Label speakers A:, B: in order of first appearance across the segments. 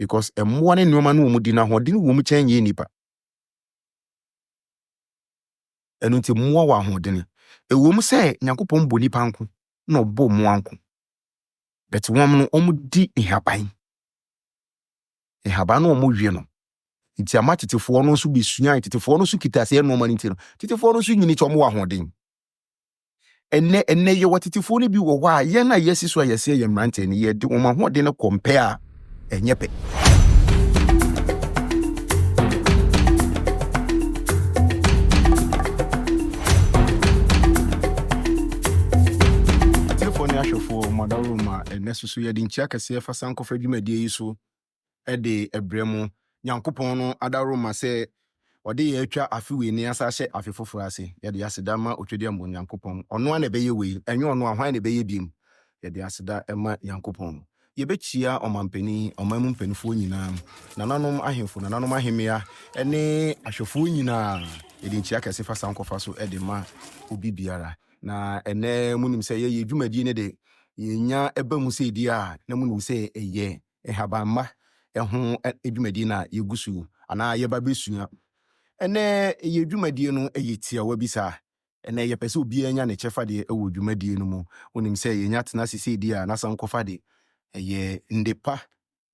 A: because mmoa ne nneɛma no wɔ mu di na ahoɔden wɔ mu kyɛn yɛ nipa. Ɛno nti mmoa wɔ ahoɔden. Ɛwɔ mu sɛ Nyankopɔn bɔ nipa nko na ɔbɔ mmoa nko. But wɔn no wɔn di nhaban. Nhaban no wɔn wie no. Nti ama tetefoɔ no nso bi sua, tetefoɔ no nso kita sɛ nneɛma no nti no. Tetefoɔ no nso nyini kyɛ wɔn wɔ ahoɔden. Ɛnɛ yɛ wɔ tetefoɔ no bi wɔ hɔ a yɛn a yɛsi so a yɛsi yɛ mmeranteɛ no yɛde wɔn ahoɔden no compare a ɛnyɛ pɛ. Ahwɛfoɔ madarom a ɛnɛ so yɛde nkyia kɛseɛ fa Sankofa dwumadie yi so ɛde ɛbrɛ mu. Nyankopɔn no adarom sɛ ɔde yɛ atwa afe wei ne asa hyɛ afe foforɔ ase. Yɛde aseda ma otwedi ambo Nyankopɔn. Ɔno a na ɛbɛyɛ wei, ɛnyɛ ɔno a hwan na ɛbɛyɛ biem. Yɛde aseda ɛma Nyankopɔn. Yɛbɛkyia ɔmampani, ɔman mu mpanimfoɔ nyinaa, nananom ahemfo, nananom ahemea, ɛne ahwɛfoɔ nyinaa. Yɛde nkyia kɛseɛ fa Sankofa so ɛde ma obi biara. Na ene munim sɛ yɛyɛ dwumadie ne de yɛnya ɛba mu sɛ di a na munim sɛ ɛyɛ ɛhabamma ɛho dwumadie na yɛgu so anaa yɛba bɛsua. Ene yɛ dwumadie no ɛyɛ tiawa bi saa. Ene yɛpɛ sɛ obi anya ne kyɛfa de ɛwɔ dwumadie no mu. Munim sɛ yɛnya tena sɛ di a na Sankofa de ɛyɛ ndepa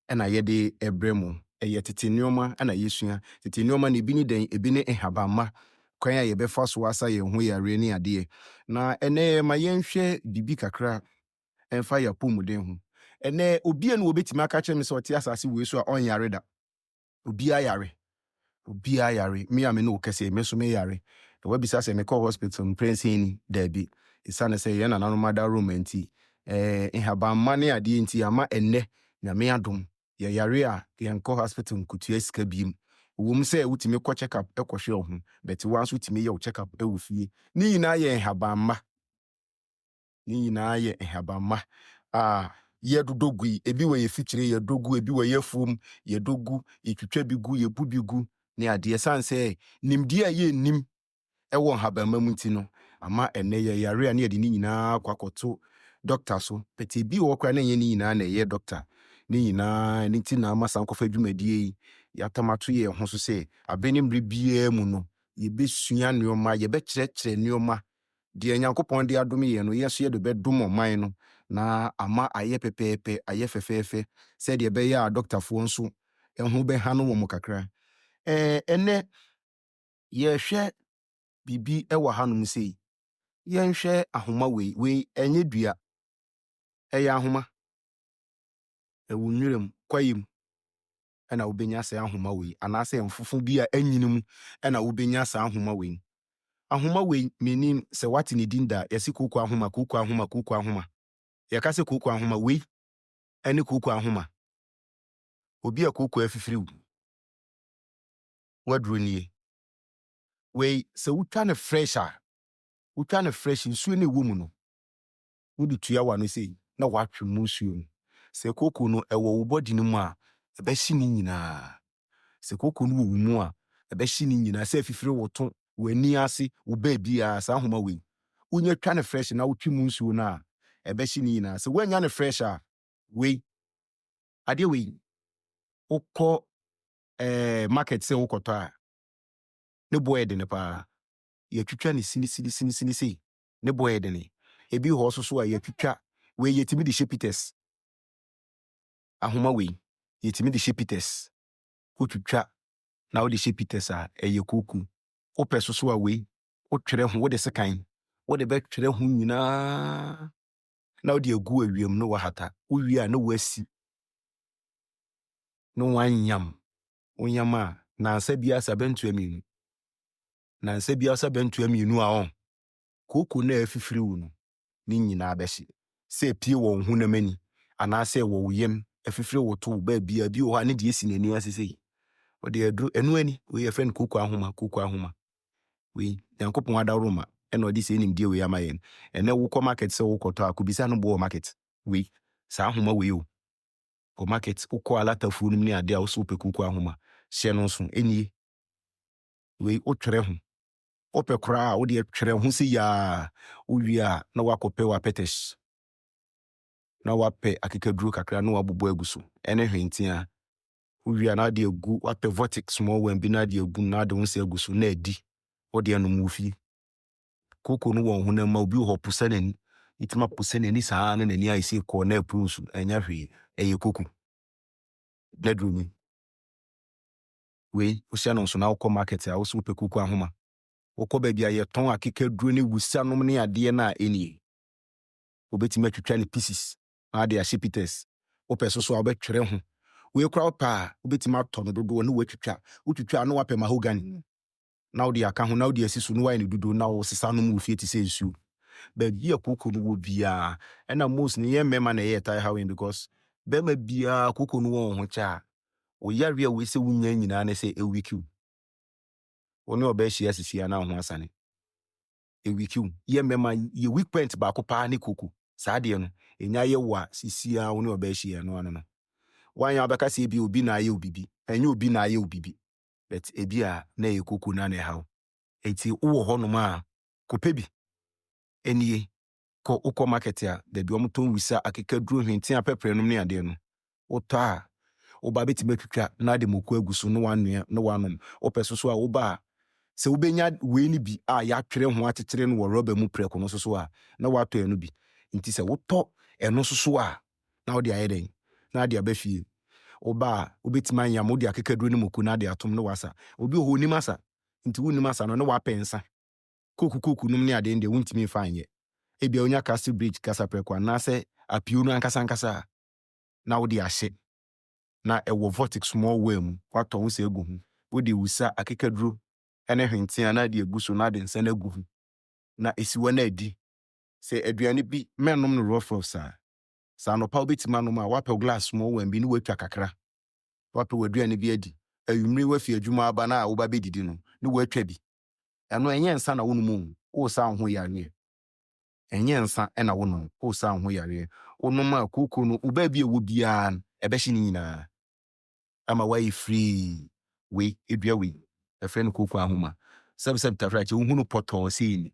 A: ɛna yɛde ɛbrɛ mu. Ɛyɛ tete nneɛma ɛna yɛsua. Tete nneɛma ne bi ne den, ebi ne ɛhabamma. Kwan a yɛbɛfa so asa yɛn ho yare ne adeɛ. Na ene ma yɛnhwɛ bibi kakra ɛmfa yɛ apɔmuden ho. Ene obi enu obetimi aka kyerɛ me sɛ ɔte asase wei so a ɔnyare da. Obi ayare. Me a me no kɛse me so me yare. The webisa sɛ me kɔ hospital mprɛnsi ni dabi. Isane sɛ yɛn nananom ada romanti. Nhabamma ne adeɛ nti ama ene nyame adom. Yɛ yare a yɛn kɔ hospital nkutua sika biem. Wom sɛ wutimi kɔ check up ɛkɔhwɛ wo ho, but wanso wutimi yɛ wo check up ɛwɔ fie. Ni nyinaa yɛ nhabamma. Yɛ dodogu yi, ebi wɔ yɛ fitire yɛ dogu, ebi wɔ yɛ fom yɛ dogu, yɛtwitwa bi gu, yɛ bu bi gu, ne adeɛ san sɛ nimdeɛ a yɛ nim ɛwɔ nhabamma mu nti no, ama ɛnɛ yɛ yare a ne yɛde ni nyinaa kwakɔto doctor so. But ebi wɔ kora na yɛ ni nyinaa na yɛ doctor. Ni nyinaa ne ti na ama Sankofa dwumadie yi yatamato yɛ ho so sɛ abɛne mbre biara mu no yɛbɛsua nneɛma, yɛbɛkyerɛkyerɛ nneɛma deɛ Nyankopɔn de adom yɛ no yɛso yɛde bɛdom ɔman no na ama ayɛ pɛpɛɛpɛ, ayɛ fɛfɛɛfɛ sɛ deɛ ɛbɛyɛ a doctorfoɔ nso ɛho bɛha no wɔ mu kakra. Ɛnɛ yɛhwɛ bibi ɛwɔ hanom sɛ yɛnhwɛ ahoma wei ɛnyɛ dua, ɛyɛ ahoma. Ɛwɔ nwuram kwayim ɛna wobɛnya sɛ ahoma wei anaasɛ mfofo bi a anyini mu ɛna wobɛnya sɛ ahoma wei. Ahoma wei menim sɛ wate ne din da yɛsi koko ahoma. Yɛka sɛ koko ahoma wei ɛne koko ahoma. Obi a koko afifiri wo. Waduro nie. Wei sɛ wotwa ne fresh nsuo ne ɛwɔ mu no. Wode tua wa no sei na watwe mu nsuo no. Sɛ koko no ɛwɔ wo body no mu a ɛbɛhye ne nyinaa. Sɛ koko no wɔ wo mu a ɛbɛhye ne nyinaa. Sɛ afifiri wo to w'ani ase wo baabi a saa ahoma wei. Wonya twa ne fresh na wotwe mu nsuo no a ɛbɛhye ne nyinaa. Sɛ woanya ne fresh a wei adeɛ wei wokɔ market sɛ wokɔtɔ a ne boy de ne pa. Yɛtwitwa ne sini sei. Ne boy de ne. Ebi hɔ so a yɛtwitwa wei yɛtimi de shepites. Ahoma wei yɛtimi de shepites. Wotwitwa na wode shepites a ɛyɛ koko. Wopɛ so a wei wotwere ho wode sekan. Wode bɛtwere ho nyinaa na wode agu awiam no wahata. Wowie a na wasi. No wanyam. Wonyam a nansa bi asa bɛntua mienu. Nansa bi asa bɛntua mienu a on. Koko na afifiri wo no ne nyinaa bɛhye. Sɛ pie wɔ ho na mani anaasɛ wɔ wo yam afifiri wo to ba bia bi wɔ ha ne de esi n'ani asese. Wode aduru enu ani we yɛ friend koko ahoma. We Nyankopɔn adaroma ɛna ɔde sɛ nimdeɛ we ama yɛn. Ɛnɛ wokɔ market sɛ wokɔtɔ a kubisa no bo market. We saa ahoma we o. Ko market wokɔ alatafuo nim ne ade a wo so pɛ koko ahoma. Hyɛ no so enie. We wotwere ho. Wopɛ kora a wode twere ho sɛ ya wowie a na wakɔpɛ wa petesh. Na wapɛ akekaduro kakra na wabobɔ agu so. Ɛne hwentia we are not the good what the vortex small when be not the good na de won say gu so na adi o de no mu fi koko no won hona ma obi ho pusa nani itima pusa nani saa na nani ai say ko na prunsu enya hwe eye koko bedroom we o sia no so na wo market a wo so pe koko ahoma wo ko ba bia ye ton akeka duro ne wusa nom ne ade na eni obetimi atwitwa ne pieces na de ashipites wo peso so obetwere ho we kra pa obetimi ato no dodo ne wotwitwa no wape mahogany na wo de aka ho na wo de asisu no wine dodo na wo sesa no mu fie ti se nsu ba bia koko no wo bia na most ne ye mema na ye tai hawin because be ma bia koko no wo ho cha wo yare a we se wunya nyina na se ewikiu oni obehia sisia na ho asane ewikiu ye mema ye weak point ba ko pa ne koko saa de no enya ye wa sisia oni obehia no ano no wanya obeka se bi obi na ye obibi enya obi na ye obibi but ebi a na ye koko na ne haw enti wo ho no ma kopebi enie ko uko market a da bi omton wisa akeka duro hwenti apepre no ne ade no uto a oba betime twitwa na de moku aguso no wanua no wanom opeso so a oba se ubenya we ni bi a ya twere ho atetere no wo rubber mu preko no so a na wato eno bi nti se woto eno so a na wo de ayeden na de abafie oba obetima anya mo de akeka duro ne moku na de atom no wasa obi ho ni masa nti woni masa no wa pensa koku num ne ade nde wontimi fa anye ebia onya castle bridge kasa preko na se apio no ankasa na wo de ahye na ewo vortex small worm wato wo se egu hu wo de wusa akeka duro ene hwentia na de egu so na de nsa na egu hu na esiwo na adi se aduane bi menom no rough sa no pa obetima no ma wape glass small worm bi ni watwa kakra wape waduane bi adi ayumre wafi adwuma aba na wo ba bedidi no ni watwa bi eno enye nsa na wonumu wo sa ho yare enye nsa na wonom wo sa ho yare wonom a koko no uba bi ewo bia ebehye ni nyina ama why free we edua we a friend koko ahoma sub tafrache hunu poto sei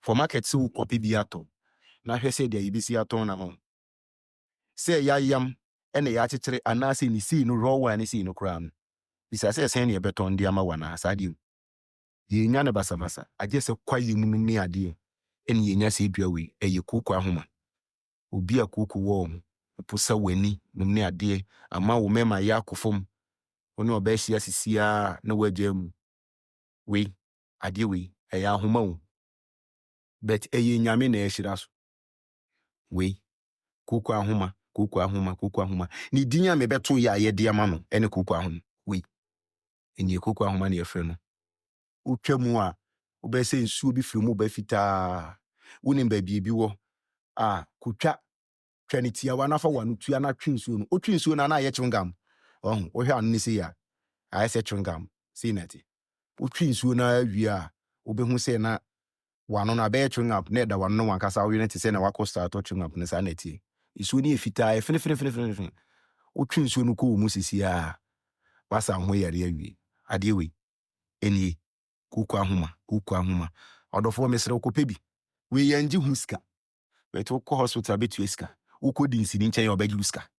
A: for market so copy bi ato na hwese de yibisi ato na ho se yayam ene ya chechere anase ni sei no raw one sei no kram bisa se sen ne beton de ama wana asadi ye nya ne basa age se kwaye mu ni ade ene ye nya se edua we eye koko ahoma obi a koko wo pusa wani num ne ade ama wo mema ya akofom oni obehia sisia na wagam we ade we eya ahoma wo but eye nyame na ehira so we koko ahoma ni dinya me beto ya ye de ama no ene koko ahoma we eni koko ahoma na yefre no utwamu a obese nsuo bi firi mu ba fita woni ba bi wo kutwa twanitia wana fa wanu tua na twinsuo no otwinsuo na ye chungam wo hwe anu ni se ya ayese chungam sinati utwinsuo na awie a obehu se na wano na be chungam na da wano wankasa wo yene se na wakosta to chungam ne sa nati isuo ni efita efine utwinsuo no ko mu sisia wasa ho yare awie ade we eni koko ahoma odofo mesere okopebi we yanji huska beto ko hospital betu eska ukodi nsini nchen ya obegi uska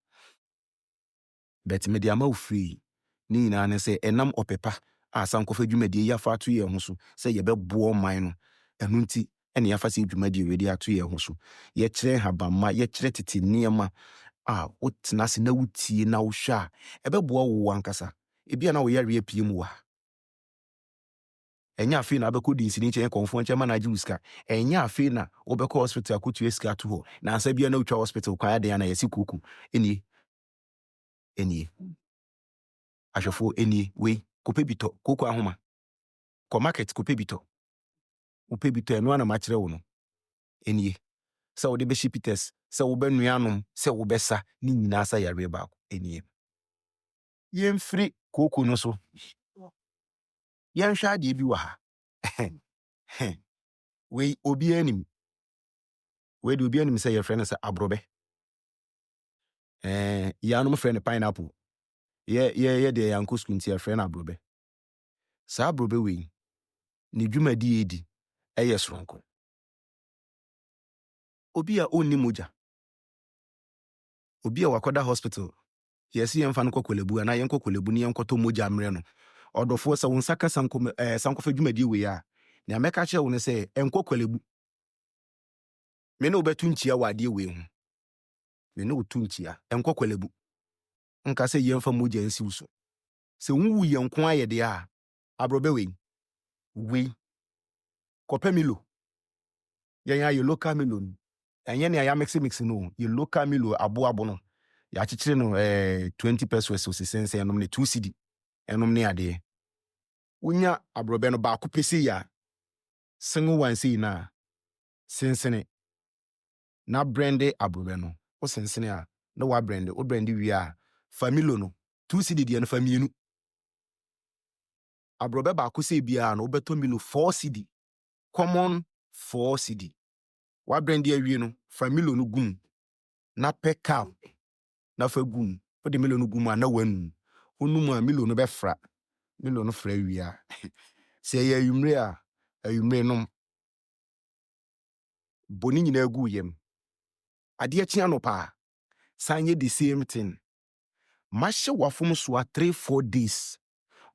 A: bet me dia ma free ni nyina ne se enam opepa Sankofa dwumadi ya fa ato ye ho so se ye bebo man no enu nti ene ya fa se dwumadi we dia ato ye ho so ye kire habamma ye kire tete niema wotena se na wutie na wo hwa ebebo wo ankasa ebia na wo yare apiem wa enya afi na abekodi nsini nchen konfo nchen ma na ji uska enya afi na obekọ hospital akutu eska to ho na ansa bia na utwa hospital kwa ya na yesi kuku eni ahwefo eni we kopebito koko ahoma ko market kopebito upebito eno na ma kire wo no eni se wo de be shipites se wo be nuanom se wo besa ni nyina asa yare ba eni yem free koko no so yan hwa de bi wa ha we obi anim we de obi anim say your friend say abrobe ya no friend pineapple ye de yanko skunti your friend abrobe sa abrobe we ni dwumadi edi eye soronko obi a onni moja obi a wakoda hospital yɛsi yɛmfa no kɔ kwalebu anaa yɛnkɔ kwalebu ne yɛnkɔtɔ mogya mmerɛ no ɔdɔfoɔ sɛ wo nsa ka Sankofa dwumadie wei a nea mɛka kyerɛ wo ne sɛ ɛnkɔ kwalebu me ne wobɛto nkyia wɔ adeɛ wei ho me ne woto nkyia ɛnkɔ kwalebu nka sɛ yɛmfa mogya nsiw so sɛ wuwu yɛ nko ayɛ deɛ a aborɔbɛ wei kɔpɛ milo yɛn ayɛ local milo no ɛnyɛ nea yɛamix no yɛ local milo aboabo no yɛakyekyere no 20 pesos osisɛnsɛn ɛnom ne 2 cedi ɛnom ne adeɛ wonya aborɔbɛ no baako pɛsɛ a sengo wansɛi no a sensene na brande aborɔbɛ no wo sensene a na wo brande wie a fa milo no 2 cedi deɛ no fa mienu aborɔbɛ baako sɛ biara no wobɛtɔ milo 4 cedi common 4 cedi wa brande awie no fa milo no gum na pɛ cap na fa gum wode milo no gum a na wanum onum a milo no bɛfra milo no fra wie a sɛ ɛyɛ ayumre a ayumre nom boni nyinaa gu yam adeɛ kye anɔpa a san yɛ the same thing mahyɛ wafom so a 3-4 days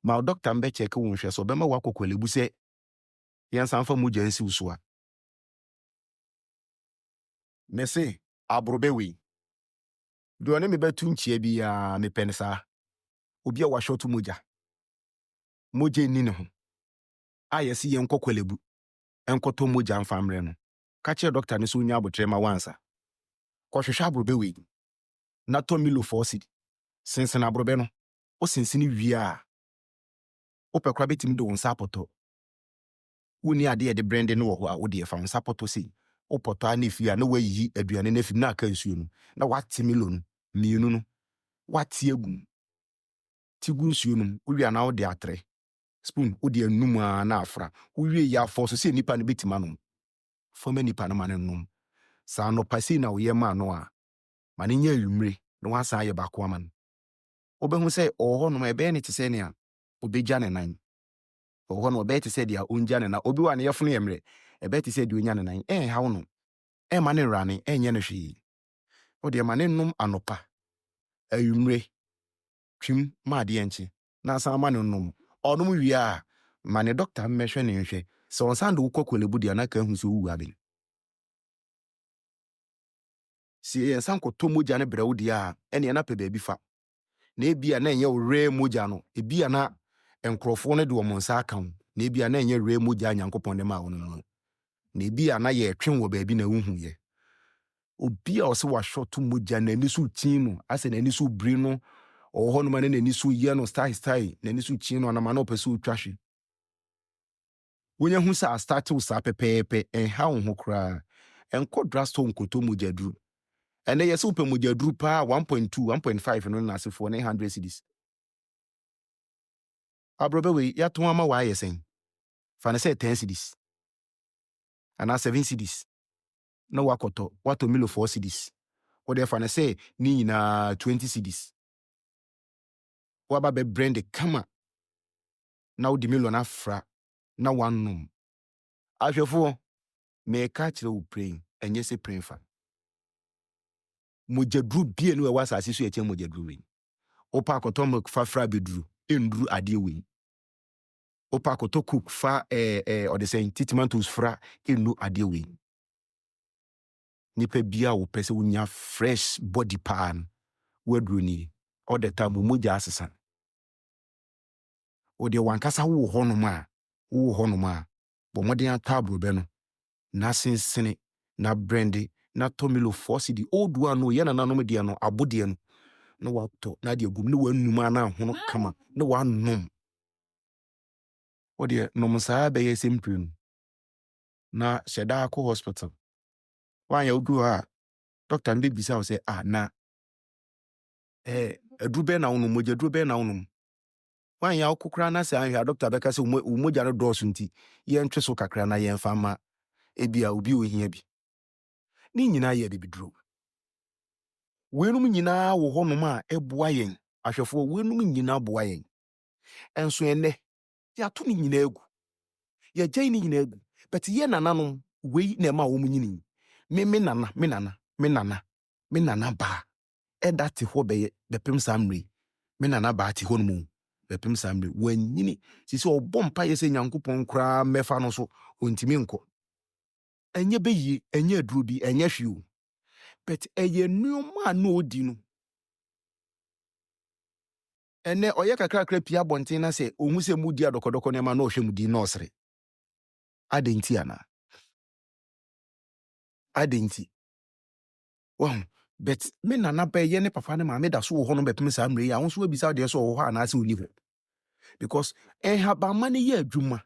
A: ma doctor mbɛkyɛke wo nhwɛ so ɔbɛma wakɔ kwalebu sɛ yɛnsan fa mogya nsiw so a mese aborɔbɛ wei deɛ ɔne me bɛto nkyia biara mepɛ ne saa obi a wahyɛto mogya nni ne ho a yɛsi yɛnkɔ kwalebu ɛnkɔtɔ mogya mfa mmerɛ no ka kyerɛ doctor ne sɛ onya abotrɛ ma wansa kɔhwehwɛ aborɔbɛ wei na tɔ milo 4 cedi sensene aborɔbɛ no wo sensene wie a wopɛ kora bɛtumi de wo nsa apɔtɔ wonni adeɛ yɛde brande no wɔ hɔ a wode ɛfa wo nsa pɔtɔ sei wopɔtɔ a na ɛfie a na wayiyi aduane no afim na aka nsuo no na wate milo no mmienu no wate agum ti gu nsuo no wowie a na wode atrɛ spoon wode anum a na afra wowie yɛ afɔ so sɛ nipa no bɛtumi anom fama nipa no ma no nom saa nɔpa sei na woyɛ ma no a ma no nyɛ awumre na wasan ayɛ baako ama no wobɛhu sɛ ɔwɔ hɔ nom ɛbɛyɛ ne te sɛ nea obɛgya ne nan ɔwɔ hɔ no ɔbɛyɛ te sɛ deɛ ɔngya ne nan obi wa ne yɛfono yɛ mmerɛ ɛbɛyɛ te sɛ deɛ ɔnya ne nan ɛnhaw no ɛma ne nrane ɛnyɛ no hwee wode ma ne nom anɔpa awumre twim ma adeɛ nkye na asan ma ne nom ɔnom wie a ma ne doctor mmɛhwɛ ne nhwɛ sɛ ɔnsan de wokɔ kwalebu deɛ na ka hu sɛ wowu abɛn si yɛnsan kɔtɔ mogya no brɛ wo deɛ a ɛneɛ na pɛ baabi fa na ebia na ɛnyɛ wo rare mogya no ebia na nkurɔfoɔ no de wɔn nsa aka ho na ebia na ɛnyɛ rare mogya Nyankopɔn de ma wo no na ebia na yɛtwe wɔ baabi na wohu yɛ obi a ɔsɛ wahwɔto mogya n'ani so kyin no asɛ n'ani so biri no ɔwɔ hɔ no ma ne n'ani so yɛ no style n'ani so kyin no anama na ɔpɛ sɛ ɔtwa hwe wonya hu sɛ astarte wo saa pɛpɛɛpɛ ɛnha wo ho koraa ɛnkɔ drugstore nkɔtɔ mogya duru ɛnɛ yɛ sɛ wopɛ mogya duru paa 1.2 1.5 no nasefoɔ ne 100 cedis aborɔbɛ wei yɛato ama waayɛ sɛn fa ne sɛ 10 cedis anaa 7 cedis na watɔ milo 4 cedis wode fa ne sɛ ne nyinaa 20 cedis waba bɛbrande kama na wode milo no afra na wanom ahwɛfoɔ mɛka kyerɛ wo praying ɛnyɛ sɛ praying fa mogyaduru bie no ɛwɔ asase so yɛkyɛ mogyaduru wei wopa akɔtɔ milk fa fra bɛduru ɛnduru adeɛ wei wopa akɔtɔ cook fa ɔde sɛ titimantos fra ɛnnu adeɛ wei nipa bia wopɛ sɛ wonya fresh body paa no waduro ni all the time mogya asesa wode wankasa wowɔ hɔnom a bɔ mmɔden atɔ aborɔbɛ no na sensene na brande na tɔ milo 4 cedi old one no yɛ nananom deɛ no abodeɛ no na watɔ na deɛ gum na wanum a na ahono kama na wanom wode nom saa bɛyɛ sɛmpire no na hyɛ daa kɔ hospital wanyɛ wodu hɔ a doctor no bɛbisa wo sɛ na aduru bɛɛ na wonom mogya duru bɛɛ na wonom wanyɛ wokokora na sɛ anhwɛ a doctor bɛka sɛ wo mogya no dɔɔso nti yɛntwe so kakra na yɛmfa ma ebia obi ohia bi ne nyinaa yɛ bibiduro wenum nyinaa wɔ hɔnom a ɛboa yɛn ahwɛfoɔ wenum nyinaa boa yɛn ɛnso ɛnɛ yɛato ne nyinaa agu yɛgyae ne nyinaa agu but yɛ nananom wei na ɛma wɔn nyini me nana baa ɛda te hɔ bɛpem saa mmere me nana baa te hɔ no mu bɛpem saa mmere wanyini sisi ɔbɔ mpaeɛ sɛ Nyankopɔn koraa mɛfa no so ɔntimi nkɔ ɛnyɛ bɛyie ɛnyɛ aduro bi ɛnyɛ hwee o but ɛyɛ nneɛma a na ɔdi no ɛnɛ ɔyɛ kakrakra pia abɔnten na sɛ ɔhu sɛ mu di adɔkɔdɔkɔ nneɛma na ɔhwɛ mu di na ɔsere adɛn nti anaa adɛn nti wahu but me nana bɛyɛ ne papa ne maame da so wɔ hɔ no bɛpem saa mmere yi a wo nso wabisa deɛ sɛ ɔwɔ hɔ anaasɛ ɔni hɔ because ɛhabama no yɛ adwuma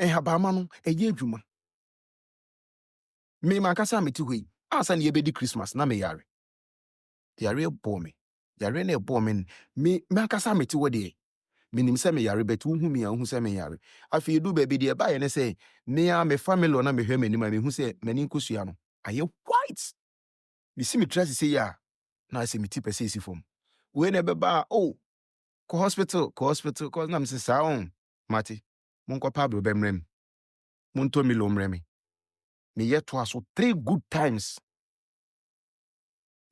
A: ɛhabama no ɛyɛ adwuma me mankasa mete hɔ yi ansa ne yɛbɛdi Christmas na meyare yare bɔɔ me yare na ɛbɔɔ me me mankasa mete hɔ deɛ menim sɛ meyare but wohu me a wohu sɛ meyare afei du baabi deɛ ɛbaeɛ ne sɛ mea me family na mehwɛ m'anim a mehu sɛ m'ani nkosua no ayɛ white mesi metra sise yi a na sɛ meti pɛ sɛ ɛsi fam wei na ɛbɛba a kɔ hospital kɔ na mesɛ saa o mate monkɔpa abro bɛmmerɛ me montɔ milo mmerɛ me meyɛ toa so 3 good times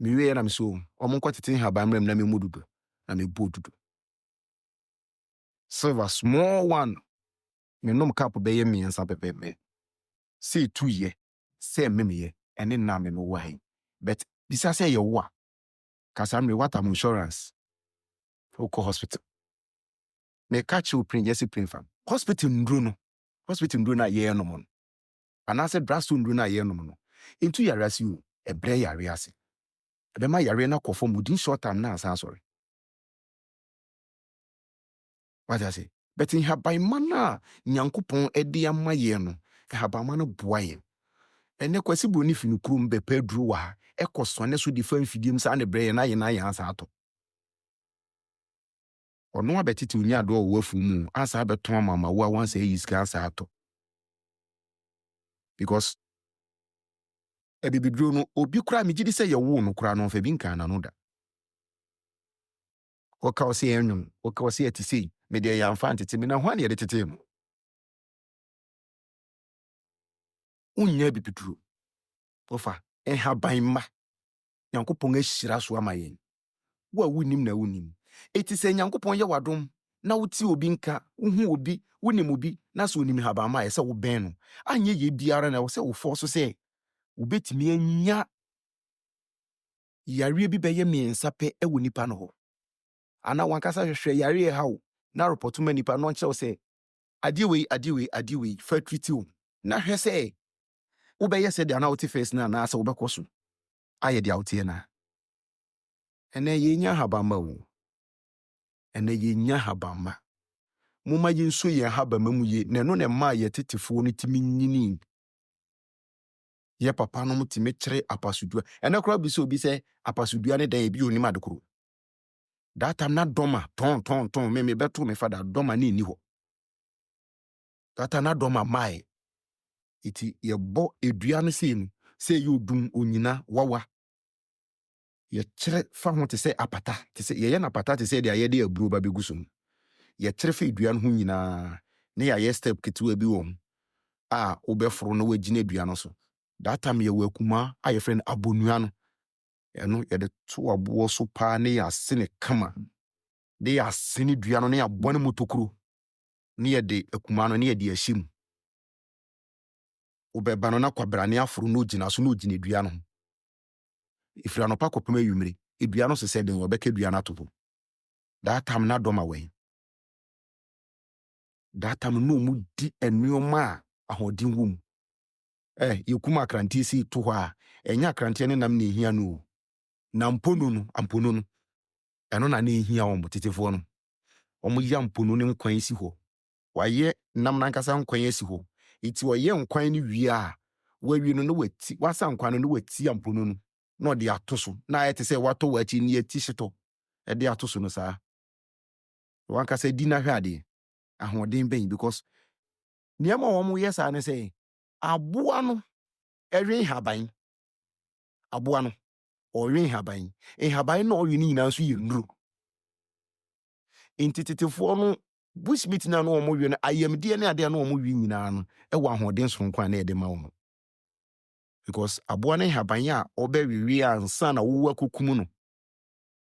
A: mewie na mesɛ ɔmonkɔ tete haba mmerɛ me na memu dodo na mebɔ dodo silver small one menom cup bɛyɛ mmiɛnsa pɛpɛpɛ sɛ ɛtuyɛ sɛ mmemeyɛ ɛne nna me no wɔ ha but bisa sɛ yɛwo a kasa mmere watam insurance wokɔ hospital meka kyerɛ oprin yɛ sɛ prin fam hospital nduro no a yɛyɛ nom no anaasɛ drugstore nduro no a yɛyɛ nom no ɛntu yare ase o ɛbrɛ yare ase ɛbɛma yare no akɔ fam within short time na asa asɔre what I say but nhabanma no a Nyankopɔn de ama yɛn no nhabanma no boa yɛn ɛnɛ kwasi broni fi no kurom bɛpɛ aduro wɔ ha ɛkɔ sɔne so de fa mfidiem saa ne brɛ yɛn na yɛn na yɛn asa atɔ ɔno abɛtete onya do ɔwɔ afu mu asa abɛtɔn mama wo a wansa yi sika asa atɔ because ebibiduro no obi kura me gidi sɛ yɛwo no kura no fa bi nka na no da wɔka wo sɛ ɛnwom wɔka wo sɛ ɛte sei me deɛ yɛamfa ntete me na ho a ne yɛde tete mu wonya bibiduro wɔfa ɛhaban ma Nyankopɔn ahyira so ama yɛn wo a wonim na wonim ɛti sɛ Nyankopɔn yɛ wadom na wote obi nka wohu obi wonim obi na sɛ onim haban ma yɛ sɛ wobɛn no anyɛ yɛ biara na wo sɛ wofɔ so sɛ wobɛtumi anya yare bi bɛyɛ mmiɛnsa pɛ ɛwɔ nipa no hɔ ana wankasa hwehwɛ yare yɛ haw na report ma nipa no nkyerɛw sɛ adeɛ wei fa treat wo na hwɛ sɛ wobɛyɛ sɛ deɛ ana wote first na anaasɛ wobɛkɔ so ayɛ deɛ woteɛ na ɛnɛ yɛnya habamma wo ɛnɛ yɛnya habamma moma yɛnso yɛn habamma mu ye na ɛno na ɛma yɛtetefoɔ no timi nyini yɛ papa no mutimi kyerɛ apasudua ɛnɛ koraa bi sɛ obi sɛ apasudua ne dan ebi onim adekoro that time na dɔma tɔn me bɛto me fada dɔma ne ni hɔ that time na dɔma mae iti yɛbɔ edua no sei no sɛ yɛ odum onyina wawa yɛkyerɛ fa ho te sɛ apata te sɛ yɛyɛ na apata te sɛ deɛ yɛde aburo ba bɛgu so no yɛkyerɛ fa edua no ho nyinaa ne yɛayɛ step ketewa bi wɔ ho a wobɛforo no wagyina edua no so that time yɛwɔ akuma a yɛfrɛ no abonua no ɛno yɛde to aboɔ so paa ne yɛase ne kama ne yɛase ne dua no ne yɛabɔ ne motokuro ne yɛde akuma no ne yɛde ahyɛ mu wobɛba no na kwabra ne aforo no gyina so na ogyina dua no ho ɛfiri anɔpa kɔpem awummere edua no sesɛ den wɔbɛka dua no atopo that time na dɔma wɛn that time no mu di nneɛma a ahoɔden wɔ mu yɛkum akranteɛ si to hɔ a ɛnyɛ akranteɛ ne nam na ɛhia no na ampono no ɛno na ɛhia wɔn tetefoɔ no wɔn yɛ ampono ne nkwan si hɔ wayɛ nam nankasa nkwan asi hɔ iti wɔyɛ nkwan no wie a wawie no na wasa nkwan no na wati ampono no na ɔde ato so na ayɛ te sɛ watɔ wakyi ne yɛti hyetɔ ɛde ato so no saa wankasa di na hwɛ adeɛ ahoɔden bɛn because nneɛma a wɔn yɛ saa ne sɛ aboa no ɛwe nhaban aboa no ɔwe nhaban na ɔwe ne nyinaa nso yɛ nnuro ntitetefoɔ no bushmeat na no wɔn we no ayamdeɛ ne adeɛ na wɔn we nyinaa no ɛwɔ ahoɔden soronko a na yɛde ma wɔn because aboa ne haban a ɔbɛwewie ansa na wo akukum no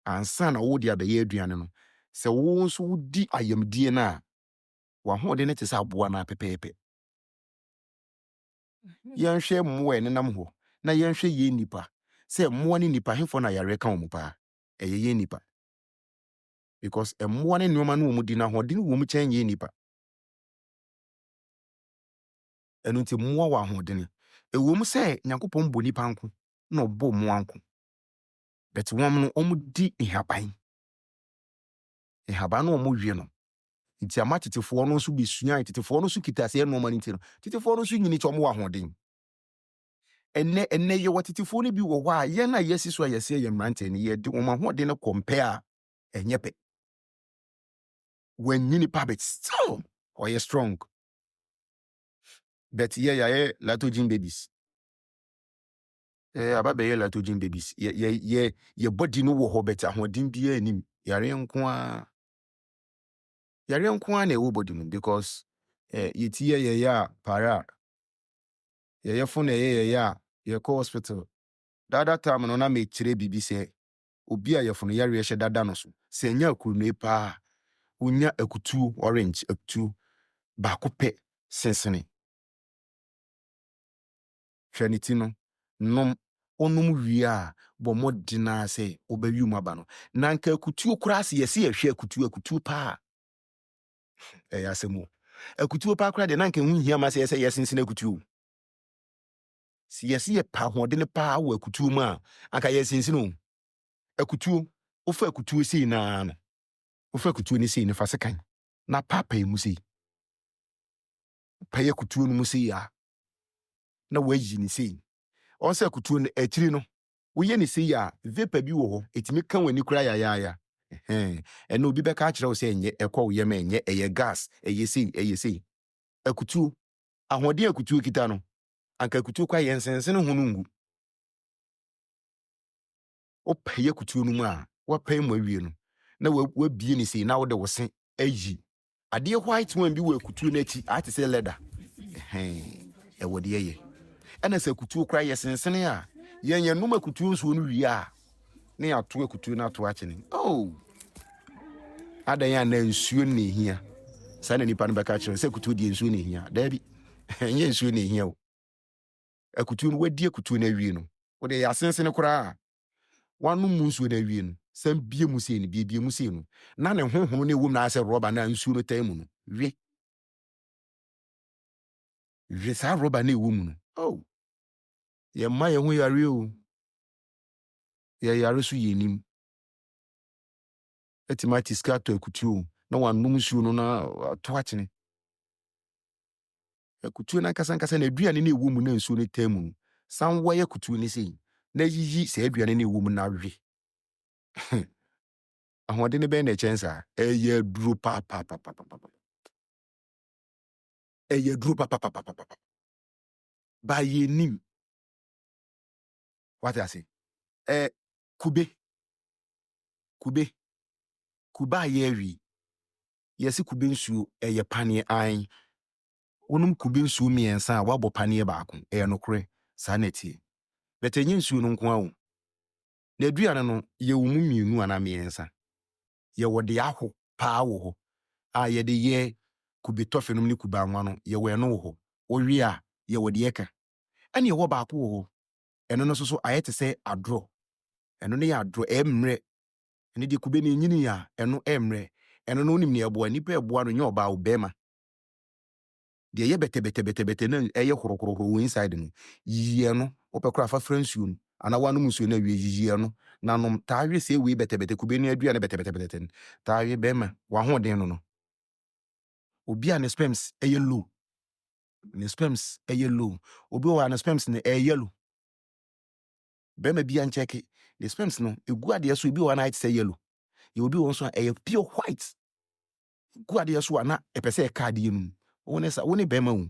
A: ansa na wo de abɛyɛ aduane no sɛ wo nso wodi ayamdie no a w'ahoɔden no te sɛ aboa no apɛpɛɛpɛ. Yɛnhwɛ mmoa a ɛnenam hɔ na yɛnhwɛ yɛn nipa sɛ mmoa ne nipa hefo na yare ka wɔn paa ɛyɛ yɛn nipa, because mmoa ne nneɛma no wɔn di na ahoɔden wɔ mu kyɛn yɛn nipa. Ɛno nti mmoa wɔ ahoɔden ɛwɔ mu sɛ Nyankopɔn bɔ nipa nko na ɔbɔ mmoa nko, but wɔn no wɔn di nhaban no wɔn wie no nti ama tetefoɔ no nso besua tetefoɔ no nso kita sɛ nneɛma no nti no tetefoɔ no nso nyini kyɛ wɔn wɔ ahoɔden. Ɛnɛ yɛwɔ tetefoɔ no bi wɔ hɔ a yɛn a yɛsi so a yɛsɛ yɛ mmeranteɛ no yɛde wɔn ahoɔden no kɔmpɛ a ɛnyɛ pɛ. Wɔnyini pa but still ɔyɛ strong. But yɛyɛ latogen babies. Ababɛyɛ latogen babies. Yɛ body no wɔ hɔ but ahoɔden biara anim. Yare nko a na ɛwɔ body no because yɛti yɛyɛ a para yɛyɛ fo na yɛyɛ a yɛkɔ hospital. Dada time no na mekyerɛ bibi sɛ obi a yɛfo no yare hyɛ dada no so sɛ nya akuruno paa onya akutuo orange akutuo baako pɛ sensene hwɛ ne ti no nom onom wie a bɔ mmɔden a sɛ ɔbɛwi mu aba no na nka akutuo koraa sɛ yɛsi yɛhwɛ akutuo paa ɛyɛ asɛm o akutuo paa koraa deɛ na nka ho hia ma sɛ yɛsensene akutuo si yɛsi yɛ pa ahoɔden paa wɔ akutuo mu a anka yɛsensene o akutuo wofa akutuo sei na no wofa akutuo ne sei ne fa sekan na papa yi mu sei pɛyɛ akutuo no mu sei a na wayi ne sei ɔnsɛ akutuo no akyiri no woyɛ ne sei a vapor bi wɔ hɔ ɛtumi ka w'ani kora yayaaya ɛna obi bɛka akyerɛ wo sɛ ɛnyɛ ɛkɔ wo yɛm ɛnyɛ ɛyɛ gas ɛyɛ sei akutuo ahoɔden akutuo kita no anka akutuo kwa yɛnsensene ho no ngu wopɛyɛ akutuo no mu a wapɛn mu awie no na wabie ne sei na wode wo se ayi adeɛ white one bi wɔ akutuo no akyi ate sɛ leather ɛwɔ deɛ yɛ ɛna sɛ akutuo kora yɛ sensene a yɛnyɛ nom akutuo nsuo no wie a ne yɛato akutuo no ato akyene adan a na nsuo no ehia saa na nipa no bɛka kyerɛ sɛ akutuo deɛ nsuo no ehia daabi ɛnyɛ nsuo no ehia o akutuo no wadi akutuo no awie no wode yɛ asensene koraa wanom mu nsuo no awie no sam bie mu sei no bie mu sei no na ne honhom no ɛwom na asɛ rɔba na nsuo no taa mu no wie saa rɔba no ɛwɔ mu no yɛmma yɛn ho yare o yɛyare so yɛnim ɛtumi ate sika atɔ akutuo na wanom nsuo no na ato akyene akutuo no ankasa na aduane no ɛwɔ mu na nsuo no taa mu no san wɔyɛ akutuo no sei na yiyi sɛ aduane no ɛwɔ mu na awe ahoɔden no bɛyɛ na ɛkyɛn saa ɛyɛ duro paapapapapapa ɛyɛ duro papapapapapa ba yɛnim wate ase kube a yɛawi yɛsi kube nsuo ɛyɛ paneɛ an wonom kube nsuo mmiɛnsa a wabɔ paneɛ baako ɛyɛ nokorɛ saa na ɛtie bɛtɛ ɛnyɛ nsuo no nko a o na aduane no yɛwɔ mu mmienu anaa mmiɛnsa yɛwɔ de aho paa wɔ hɔ a yɛde yɛ kube tɔfe nom ne kube anwa no yɛwɔ ɛno wɔ hɔ owie a yɛwɔ de ɛka ɛne yɛwɔ baako wɔ hɔ ɛno no so ayɛ te sɛ adorɔ ɛno no yɛ adorɔ ɛmmerɛ ɛne deɛ kube no ɛnyini a ɛno ɛmmerɛ ɛno no wonim ne ɛboa nipa ɛboa no nyɛ ɔbaa wo bɛrima deɛ ɛyɛ bɛtɛbɛtɛbɛtɛ na ɛyɛ horɔhorɔhorɔ wɔ inside no yiyiɛ no wopɛ kora afa fra nsuo no ana wanom nsuo no awie yiyiɛ no nanom taa we sɛ wei bɛtɛbɛtɛ kube no aduane bɛtɛbɛtɛbɛtɛ no taa we bɛrima wahoɔden no obi a ne sperms ɛyɛ low obi wɔ a ne sperms no ɛyɛ yellow bɛrima bi ankyɛke ne sperms no egu adeɛ so ebi wɔ a na ayɛ te sɛ yellow yɛ obi wɔ nso a ɛyɛ pure white egu adeɛ so a na ɛpɛ sɛ ɛka adeɛ no mu wo ne bɛrima wo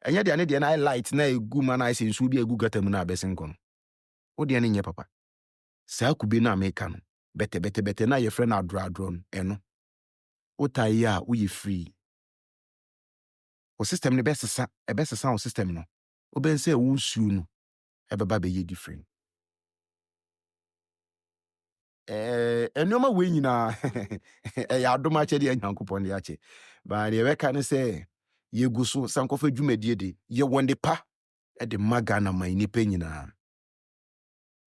A: ɛnyɛ deɛ ne deɛ na ayɛ light na egu ma na ayɛ sɛ nsuo bi egu gata mu na abɛse nkɔ no wo deɛ ne nyɛ papa saa kube no a meka no bɛtɛbɛtɛbɛtɛ na yɛfrɛ no adorɔ no ɛno wotae yi a woyɛ free wo system no ɛbɛsesa wo system no wobɛn sɛ wo nsuo no ebeba be ye different enoma we nyina ya adoma che de Nyankopon de ache ba de weka ne se ye guso Sankofa dwumadie de ye wonde pa e de maga na man nipa nyina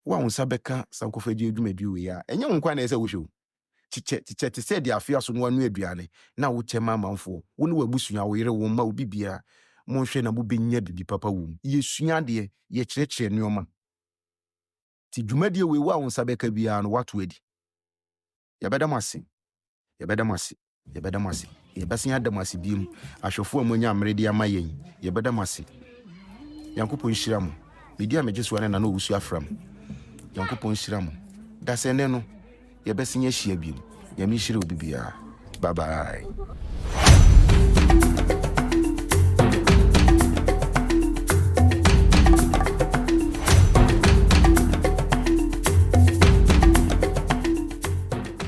A: wa unsa beka Sankofa dwumadie we ya enye nkwa na ese wo hwe chiche te se de afia so no wanu aduane na wo chema manfo wo ne wabusua wo yere wo ma obi bia mo hwe na mo benya bibi papa wo ye sua de ye kyerɛkyerɛ nneoma ti dwumadie we wa unsa beka bia no wato adi yebedamase yebesin adamase biem ahwefo amonya amrede ama yen yebedamase Nyankopon hyira mo media mejeso na na owusu afram Nyankopon hyira mo da se ne no yebesin ahia biem yami hyira obi bia bye bye